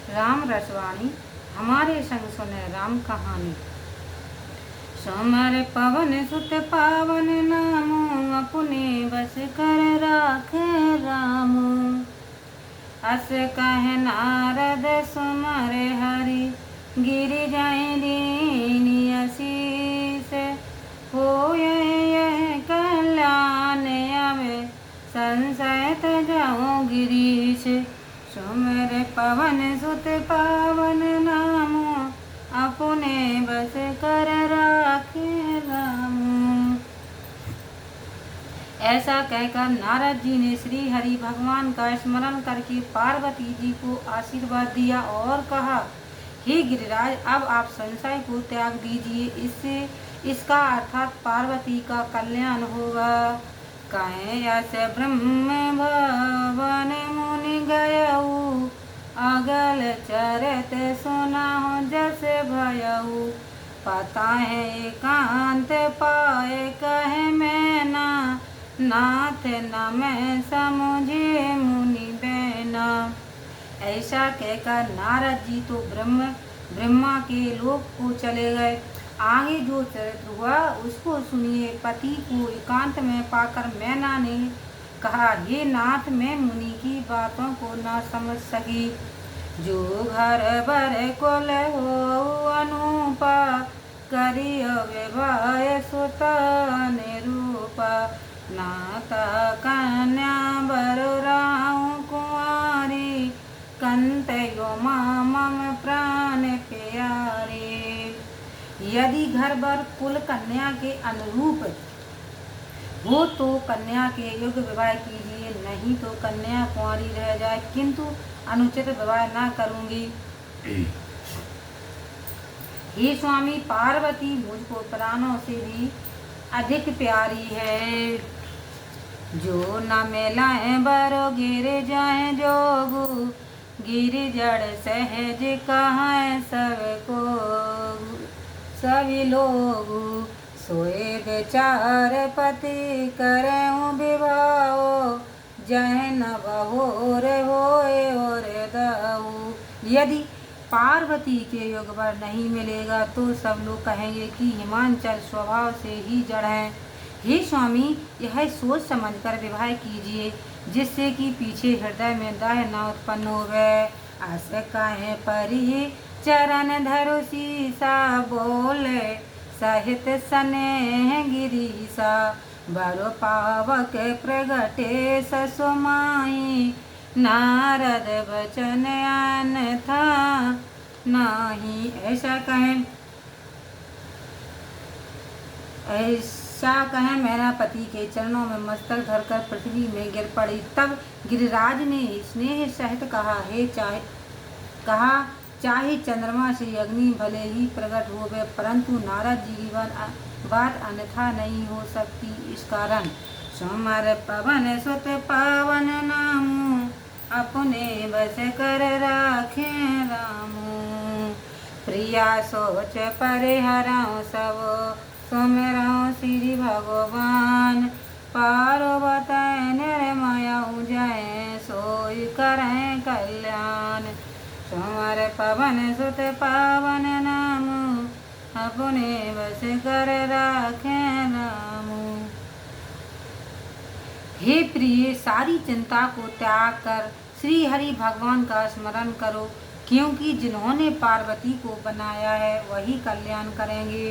राम रसवाणी हमारे संग सुने राम कहानी। समर पवन सुत पावन नामो, अपने बस कर राखे रामो। अस कह नारद सुमर हरि, गिर जाए दीनी असीस। हो यह कल्याण अवे, संशय तजो गिरीश। सुमर पवन सुत पावन नामो, अपने बस कर राखे रामो। ऐसा कहकर नारद जी ने श्री हरि भगवान का स्मरण करके पार्वती जी को आशीर्वाद दिया और कहा, हे गिरिराज, अब आप संशय को त्याग दीजिए, इससे इसका अर्थात पार्वती का कल्याण होगा। कहें ऐसे ब्रह्म भवन मुनि गयऊ, अगल चरत सुना हो जस भयऊ। पता है एकांत पाए कहे मैं नाथ न मैं समझे मुनि बैना। ऐसा कहकर नारद जी तो ब्रह्मा के लोक को चले गए। आगे जो चरित्र हुआ उसको सुनिए। पति को एकांत में पाकर मैना ने कहा, हे नाथ, मैं मुनि की बातों को न समझ सकी। जो घर बर कुल हो अनुपा, करियो विवाह सुत निरूपा। नाता कन्या बर राहु कुंवारी, कंतयो मम प्राण प्यारे। यदि घर बर कुल कन्या के अनुरूप हो तो कन्या के योग्य विवाह कीजिए, नहीं तो कन्या कुंवारी रह जाए, किंतु अनुचित विवाह न करूंगी। हे स्वामी, पार्वती मुझको प्राणों से भी अधिक प्यारी है। जो न मिलाए बरो गिर जाए जोगु, गिर जड़ सहज कहाँ सबको सभी लोगु। सोए बेचार पति करें विवाहो, जय न बहोर होए और दाऊ। यदि पार्वती के योग वर नहीं मिलेगा तो सब लोग कहेंगे कि हिमांचल स्वभाव से ही जड़ है। हे स्वामी, यह सोच समझकर विवाह कीजिए, जिससे कि पीछे हृदय में दाह न उत्पन्न होवे। अस काहे परी चरण धरु सीसा, बोले सहित स्नेह गिरीसा। बरो पावक प्रगटे ससुमाई, नारद वचन अन्यथा नाही। ऐसा कहें मेरा पति के चरणों में मस्तक धरकर पृथ्वी में गिर पड़ी। तब गिरिराज ने स्नेह सहित कहा, चाहे चंद्रमा से अग्नि भले ही प्रकट होवे, परंतु नारद जी की बात अन्यथा नहीं हो सकती। इस कारण सुमर पवन सुत पावन नामो, अपने बस कर राखे रामो। प्रिया सोच परिहरऊँ सब, सुमिरऊँ श्री भगवान। पार्वत निर्मय जय, सोई करें कल्याण। सुमर पवन सुत पावन नामो, अपने बस कर राखे रामो। हे प्रिय, सारी चिंता को त्याग कर श्री हरि भगवान का स्मरण करो, क्योंकि जिन्होंने पार्वती को बनाया है वही कल्याण करेंगे।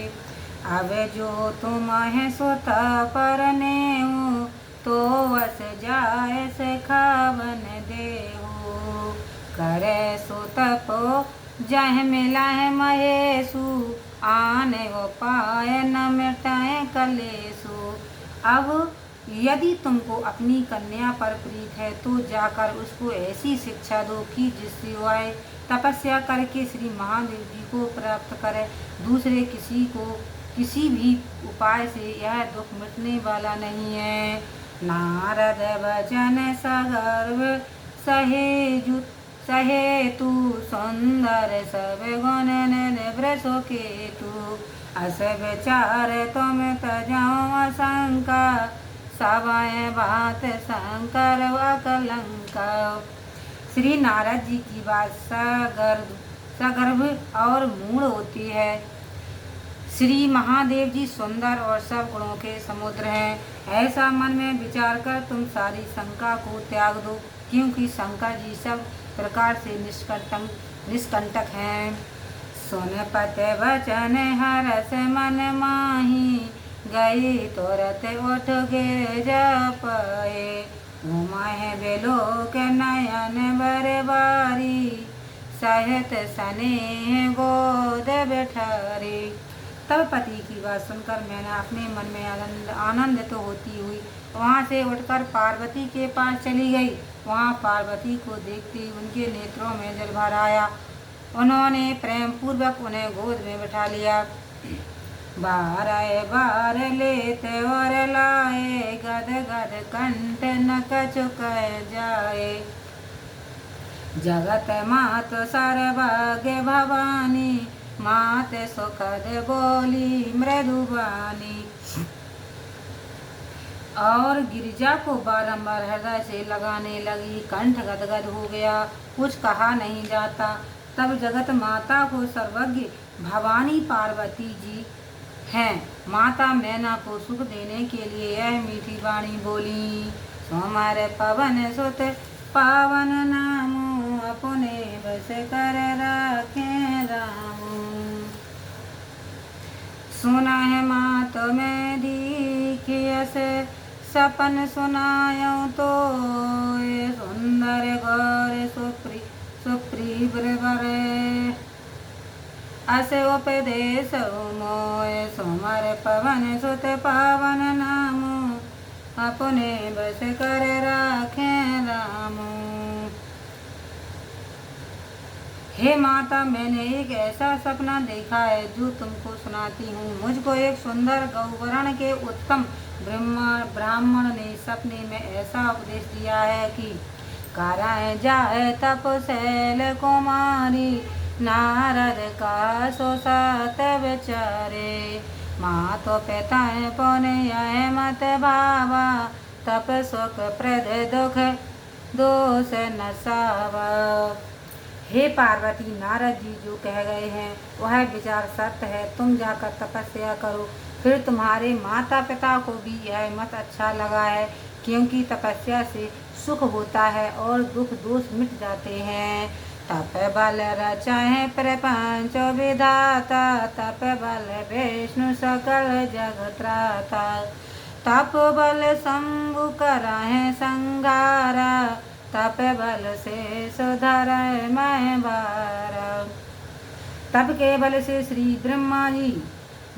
अब जो तुम है सुत परनेऊ, तो वस जाए से खावन देहु। करे सुतपो जह मिला है महेशु, आने वो पाए न मिटाए कलेशु। अब यदि तुमको अपनी कन्या पर प्रीत है तो जाकर उसको ऐसी शिक्षा दो कि जिससे वह तपस्या करके श्री महादेव जी को प्राप्त करे। दूसरे किसी भी उपाय से यह दुख मिटने वाला नहीं है। नारद वचन सगर्व सहे तू, सुंदर सब गुण निवृषो केतु। अस विचार तुम तजाओ शंका, सवाए बात शंकर अकलंका। श्री नारद जी की बात सगर्भ और मूढ़ होती है। श्री महादेव जी सुंदर और सब गुणों के समुद्र हैं। ऐसा मन में विचार कर तुम सारी शंका को त्याग दो, क्योंकि शंकर जी सब प्रकार से निष्कंटक हैं। सुन पत वचन हरस मन माही, गई तुरत उठ गिर जपए। घुमाए बेलो के नयन बरबारी, सहित स्नेह गोद बैठारे। तब पति की बात सुनकर मैंने अपने मन में आनंदित तो होती हुई वहाँ से उठकर पार्वती के पास चली गई। वहाँ पार्वती को देखते उनके नेत्रों में जल भर आया। उन्होंने प्रेम पूर्वक उन्हें गोद में बैठा लिया। बार लेते और लाए, गद गद कंठ न कछु कह जाए। जगत मात सर्वज्ञ भवानी, मात सुखद बोली मृदुबानी। और गिरिजा को बारंबार हृदय से लगाने लगी। कंठ गदगद हो गया, कुछ कहा नहीं जाता। तब जगत माता को सर्वज्ञ भवानी पार्वती जी हैं। माता मैना को सुख देने के लिए यह मीठी वाणी बोली। सोमर पवन सुत पावन नामो, अपने बस कर राखे राम। सुना है मात में दीखियस, सपन सुनायो तो सुंदर गौर सुप्री बर। अस उपदेश मोय, सोमर पवन सुत पावन नामो, अपने बस कर राखे राम। हे माता, मैंने एक ऐसा सपना देखा है जो तुमको सुनाती हूँ। मुझको एक सुंदर गौवर्ण के उत्तम ब्राह्मण ने सपने में ऐसा उपदेश दिया है कि कराए जाए तपशैल कुमारी, नारद का सो सात विचारे। माँ तो पिताएं पुण्य मत भावा, तप सुख प्रद दुख दोष न सावा। हे पार्वती, नारद जी जो कह गए हैं वह विचार सत्य है। तुम जाकर तपस्या करो। फिर तुम्हारे माता पिता को भी यह मत अच्छा लगा है, क्योंकि तपस्या से सुख होता है और दुख दोष मिट जाते हैं। तप बल रचाए प्रपंच विधाता, तप बल विष्णु सकल जगत्राता। तप बल शंभु कराए संगारा, तप बल से सुधर मैं बारा। तप के बल से श्री ब्रह्मा जी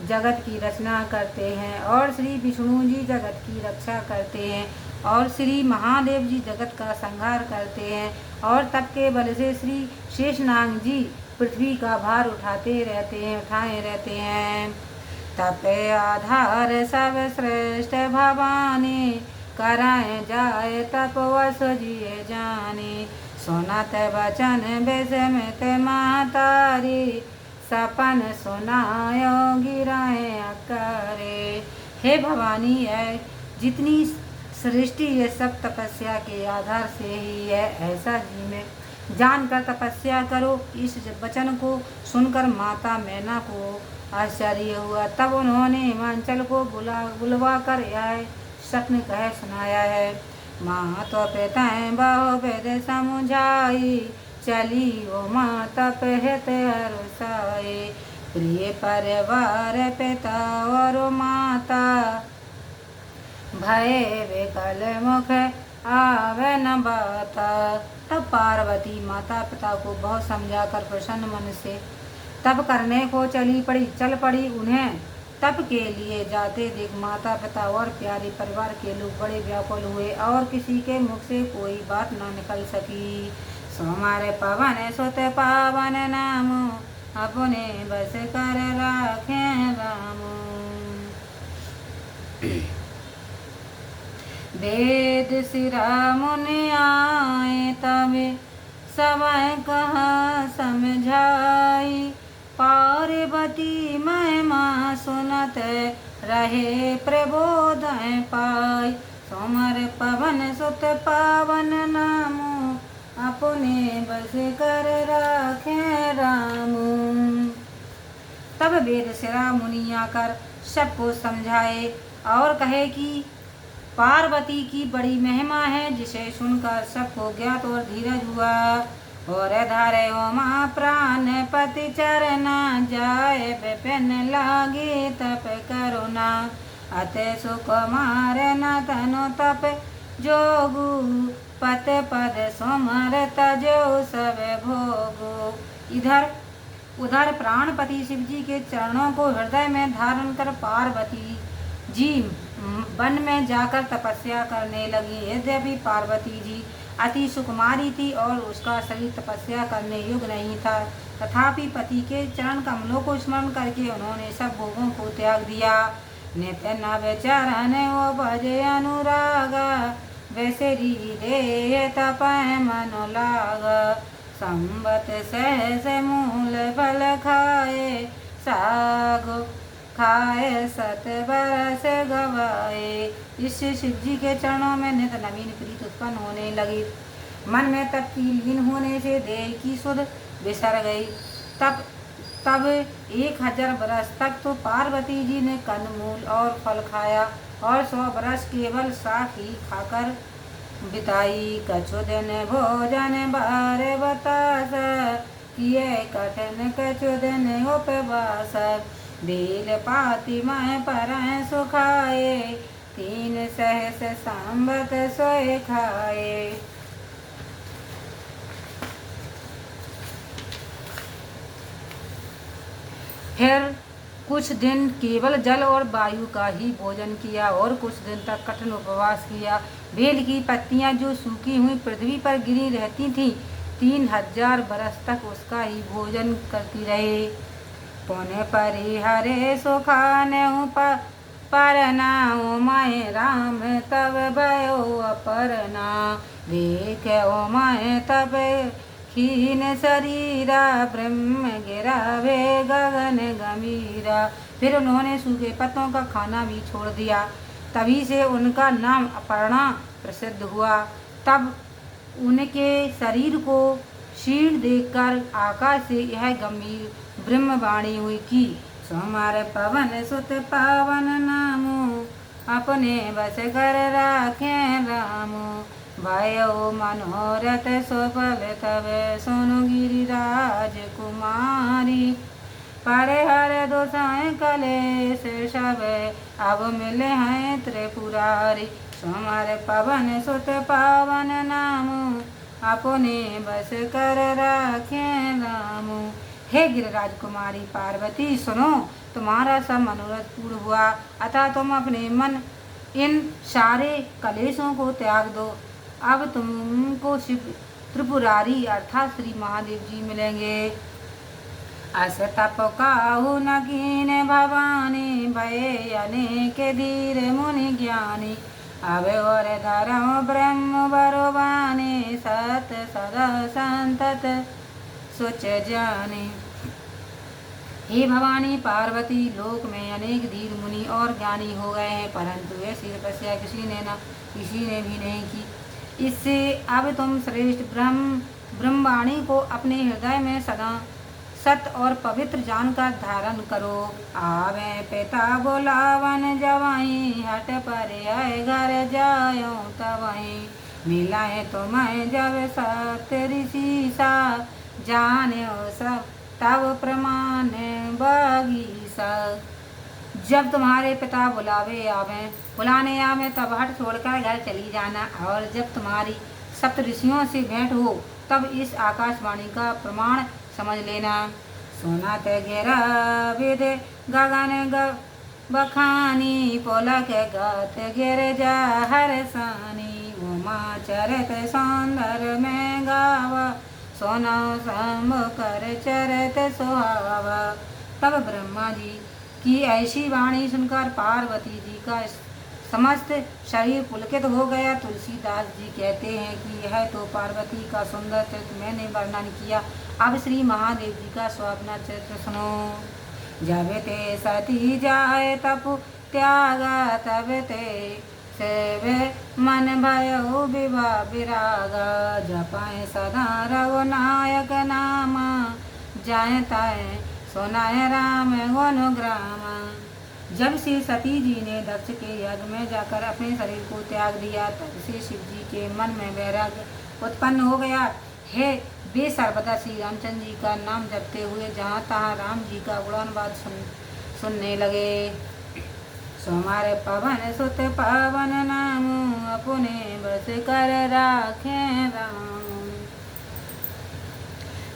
जगत की रचना करते हैं और श्री विष्णु जी जगत की रक्षा करते हैं और श्री महादेव जी जगत का संहार करते हैं। और तप के बल से श्री शेषनाग जी पृथ्वी का भार उठाए रहते हैं। तप आधार सब श्रेष्ठ भवानी, कराए जाए तपवश जिए जाने। सुनत वचन विस्मित महतारी, सपन सुनायो गिराए करे। हे भवानी, है जितनी सृष्टि ये सब तपस्या के आधार से ही है, ऐसा जी में जानकर तपस्या करो। इस वचन को सुनकर माता मैना को आश्चर्य हुआ। तब उन्होंने हिमांचल को बुलवा कर यह स्वप्न कह सुनाया है। माँ तो पिताएं बहु वेद समुझाई, चली वो माँ तप हित हरुषाए। प्रिय परिवार पिता और माता, भय विकल मुख आवे न बाता। तब पार्वती माता पिता को बहुत समझाकर प्रसन्न मन से तप करने को चल पड़ी। उन्हें तप के लिए जाते देख माता पिता और प्यारे परिवार के लोग बड़े व्याकुल हुए और किसी के मुख से कोई बात न निकल सकी। सोमर पवन सुत पावन नाम, अपने बस कर राखे राम। वेद सिरा मुनि आए, तबे समय कहा समझाई। पार्वती महिमा सुनत रहे प्रबोधन पाई। सोमर पवन सुत पावन नामो, अपने बस कर राखे राम। तब वेद शिरा मुनि आकर सबको समझाए और कहे कि पार्वती की बड़ी महिमा है, जिसे सुनकर सबको ज्ञात और धीरज हुआ। और धरे उमा प्राण पति चरना, जाए विपिन लागे तप करुणा। अते सुकुमार न तनु तप जोगु, पत पद सुमर तजो सब भोगु। उधर प्राणपति शिव जी के चरणों को हृदय में धारण कर पार्वती जी वन में जाकर तपस्या करने लगी। यद्यपि पार्वती जी अति सुकुमारी थी और उसका शरीर तपस्या करने योग्य नहीं था, तथापि पति के चरण कमलों को स्मरण करके उन्होंने सब भोगों को त्याग दिया। नित्य नव चरण वो भजे अनुराग, वैसे दे तपय मन लाग। संबत सहस मूल फल खाए, साग खाए सत बरस गवाए। इससे शिव जी के चरणों में नित नवीन प्रीत उत्पन्न होने लगी। मन में तप की लीन होने से देह की सुध बिसर गई। तब 1000 बरस तक तो पार्वती जी ने कंदमूल और फल खाया और 100 बरस केवल साग ही खाकर बिताई। कछु दिन भोजन बारे बतास, किए कठिन कछु दिन उपवास। बेल पाती मैं पर सुखाए, 3 सहस संबत सोए खाए। फिर कुछ दिन केवल जल और वायु का ही भोजन किया और कुछ दिन तक कठिन उपवास किया। बेल की पत्तियां जो सूखी हुई पृथ्वी पर गिरी रहती थीं, 3000 बरस तक उसका ही भोजन करती रहे। पुण्य परिहरे सुखाने परना, उमाए राम तब भयो अपरना। देखे उमाए तब खीन शरीरा, ब्रह्म गिरावे गगन गंभीरा। फिर उन्होंने सूखे पत्तों का खाना भी छोड़ दिया। तभी से उनका नाम अपर्णा प्रसिद्ध हुआ। तब उनके शरीर को क्षीण देखकर आकाश से यह गंभीर ब्रह्मवाणी हुई कि सोमवार पवन सुत पावन नामो, अपने बस कर राखे रामो। भयो मनोरथ सफल तब सुनु गिरिराज कुमारी। परे हर दोषाएं कलेश सब, अब मिले हैं त्रिपुरारी। सोमवार पवन सुत पावन नामो, अपने बस कर राखे रामो। हे गिरिराज कुमारी पार्वती, सुनो, तुम्हारा सब मनोरथ पूर्ण हुआ, अतः तुम अपने मन इन सारे कलेशों को त्याग दो। अब तुमको शिव त्रिपुरारी अर्थात श्री महादेव जी मिलेंगे। अस तप काहु न कीन भवानी, भये अनेक धीर मुनि ज्ञानी। अब और धर्म ब्रह्म बरवाने, सत सदा संतत सोच जाने। हे भवानी पार्वती, लोक में अनेक धीर मुनि और ज्ञानी हो गए हैं, परंतु ऐसी तपस्या किसी ने भी नहीं की। इससे अब तुम श्रेष्ठ ब्रह्मवाणी को अपने हृदय में सदा सत और पवित्र जानकर धारण करो। आवे पिता बोलावन जवाई, हट पर आए घर जायो तवहीं। मिलाए तुम्हें जब सत्य ऋषि सा, जाने सब तब प्रमाण बगीसा। जब तुम्हारे पिता बुलाने आवे तब हट छोड़कर घर चली जाना, और जब तुम्हारी सप्त ऋषियों से भेंट हो तब इस आकाशवाणी का प्रमाण समझ लेना। सोना ते घेरा विद गगन बखानी, पोलक गत गिर जा हर सानी। उमा चरत सौंदर्य में गावा, सोना सम कर चरत सुहावा। तब ब्रह्मा जी की ऐसी वाणी सुनकर पार्वती जी का समस्त शरीर पुलकित हो गया। तुलसीदास जी कहते हैं कि यह तो पार्वती का सुंदर चरित्र मैंने वर्णन किया, अब श्री महादेव जी का स्वप्न चरित्र सुनो। जब ते सती जाए तप त्यागा, तब ते सेवे मन भयो विभा विरागा जपाए सदा रघुनायक नामा जाए ताए सोनाए राम गुणग्राम। जब श्री सती जी ने दक्ष के यज्ञ में जाकर अपने शरीर को त्याग दिया तब से शिव जी के मन में वैराग्य उत्पन्न हो गया। हे वे सर्वदा श्री रामचंद्र जी का नाम जपते हुए जहाँ तहाँ राम जी का गुणानुवाद सुनने लगे। सोमार पवन सुत पवन नाम अपने बस कर राखे राम।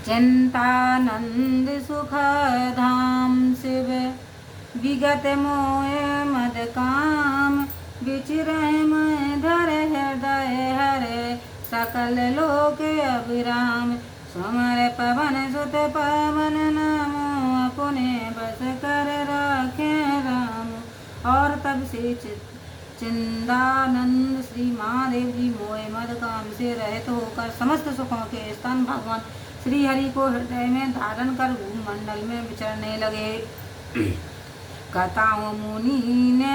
चिंतानंद सुख धाम शिव विगत मोह मद काम विचरह मैं धर हृदय हरे सकल लोक अभिराम। सोमर पवन सुत पवन नाम अपने बस कर राखे राम। और तब से चिंतानंद श्री महादेव जी मोह मद काम से रहित होकर समस्त सुखों के स्थान भगवान श्री हरि को हृदय में धारण कर भूमंडल में विचरने लगे। कथाओं मुनि ने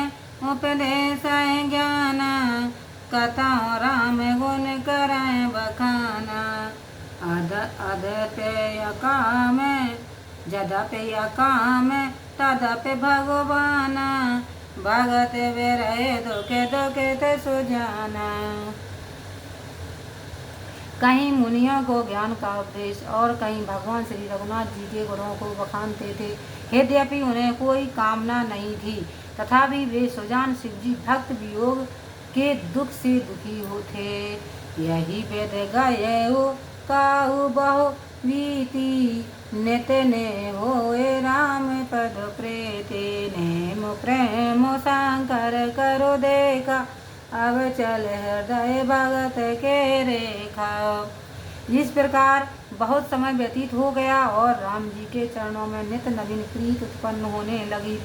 उपदेश ज्ञान कथाओं राम गुण कराए बखाना। अदप्य काम जदप्य काम तदप्य भगवाना भगत विरहे दुखे दुखे सुजाना। कहीं मुनियों को ज्ञान का उपदेश और कहीं भगवान श्री रघुनाथ जी के गुणों को बखानते थे। यद्यपि उन्हें कोई कामना नहीं थी तथापि वे सुजान शिव जी भक्त वियोग के दुख से दुखी होते। यही वेद गए काहु बहु बीती नित ने होए राम पद प्रेते नेम प्रेम शंकर करो देखा अब चल हृदय भगत के रेखा। इस प्रकार बहुत समय व्यतीत हो गया और राम जी के चरणों में नित नवीन प्रीत उत्पन्न होने लगी।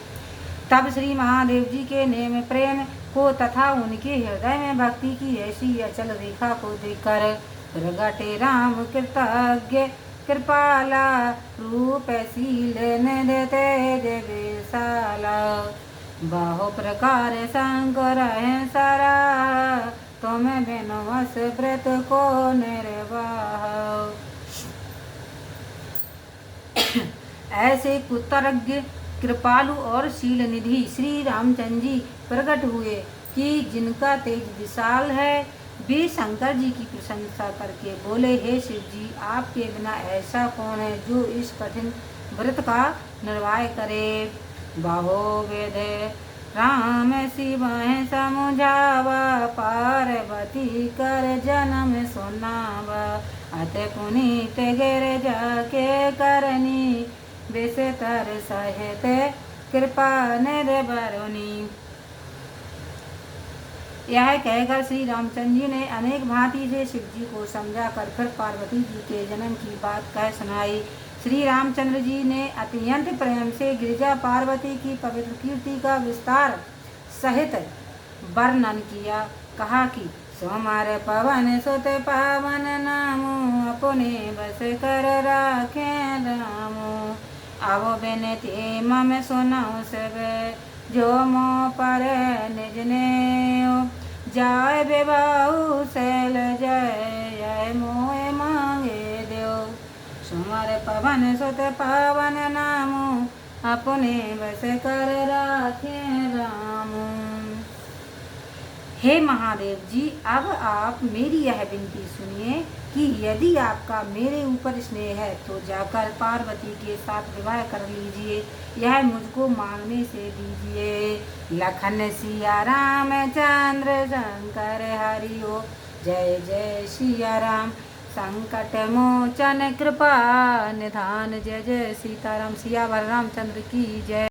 तब श्री महादेव जी के नेम प्रेम को तथा उनके हृदय में भक्ति की ऐसी अचल रेखा को देखकर प्रगटे राम कृतज्ञ कृपाला रूप शील देते देवेशाला। बहु प्रकार शंकर है सारा तुम बिनु वस व्रत को निर्वाह। ऐसे कुतरज्ञ कृपालु और शील निधि श्री रामचंद्र जी प्रकट हुए कि जिनका तेज विशाल है। वे शंकर जी की प्रशंसा करके बोले, हे शिव जी, आपके बिना ऐसा कौन है जो इस कठिन व्रत का निर्वाह करे। बाहो वेद राम शिव समुझावा पार्वती कर जन्म सुनावा। अत पुनीत गिर जाके करनी विषतर सहित कृपा निर्भरुनी। यह कहकर श्री रामचंद्र जी ने अनेक भांति से शिव जी को समझा कर फिर पार्वती जी के जन्म की बात कह सुनाई। श्री रामचंद्र जी ने अत्यंत प्रेम से गिरिजा पार्वती की पवित्र कीर्ति का विस्तार सहित वर्णन किया। कहा कि सोमार पवन सुत पावन नामो अपने बस कर राखे रामो। अब बिनती मम सुनाओ सब जो मो पर निज ने जाय बेबाऊ शैल जय मोह मांगे देव। सुमर पवन सुत पावन नामो अपने बस कर राखे रामो। हे महादेव जी, अब आप मेरी यह विनती सुनिए कि यदि आपका मेरे ऊपर स्नेह है तो जाकर पार्वती के साथ विवाह कर लीजिए, यह मुझको मांगने से दीजिए। लखन सिया राम चंद्र शंकर हरिओ जय जय सिया राम। संकट मोचन कृपा निधान जय जय सीताराम। सिया वर रामचंद्र की जय।